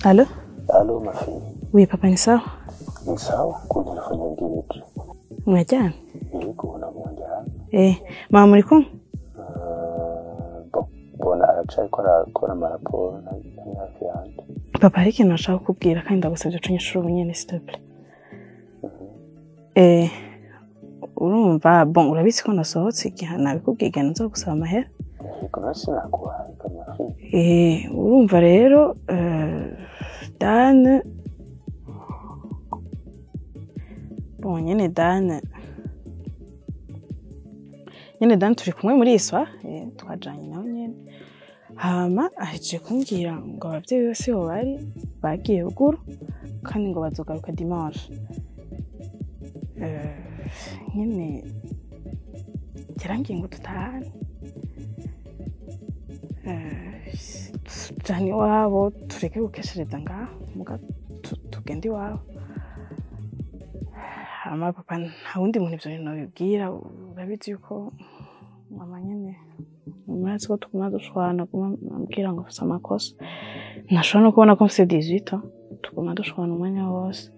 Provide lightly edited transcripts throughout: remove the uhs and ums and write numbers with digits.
Allô? Allô, ma fille. Oui, papa, ni sawa? Ni sawa, kunilifanya ngine tu. Mwajana? Kuna mwajana. Mama muri kumwe? Bona aracaye kora maraporo na hafi yanjye. Papa, hari ikintu nashaka kukubwira kandi ndagusabye tunyishura ubunyene s'il te plaît. Urumva, urabizi ko nasohotse igihe nabikubwiye nzo gusaba amahera? Urumva rero Dan nyene Dan turi kumwe muri iswa twajanye nawe nyene hama aheje kumbwira ngo abavyeyi bose bo bagiye ruguru kandi ngo bazogaruka dimanche nyene kirangiye ngo tutahane jani wabo tureke gukeshereza ngaho muga tugende iwabo hama papa nta wundi muntu ivyo bintu bibwira urabizi yuko mama nyene murazi ko tuguma dushwana ambwira ngo mfise amakosa ntashobora no kubona ko mfise 18 ans tuguma dushwana umwanya wose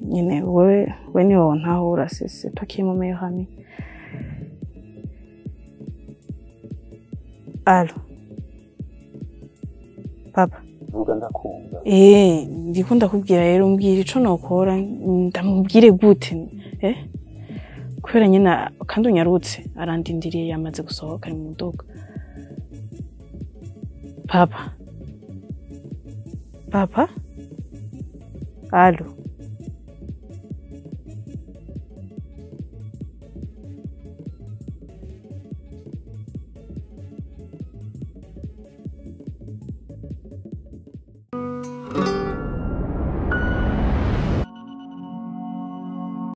nyene we niwo ntahura c'est toi qui es mon meilleur ami. Allô? Papa? Vuga ndakumva. Ndiko ndakubwira rero mbwira ico nokora ndamubwire gute kubera nyina kandi unyarutse arandindiriye yamaze gusohoka mu muduga. Papa? Allô?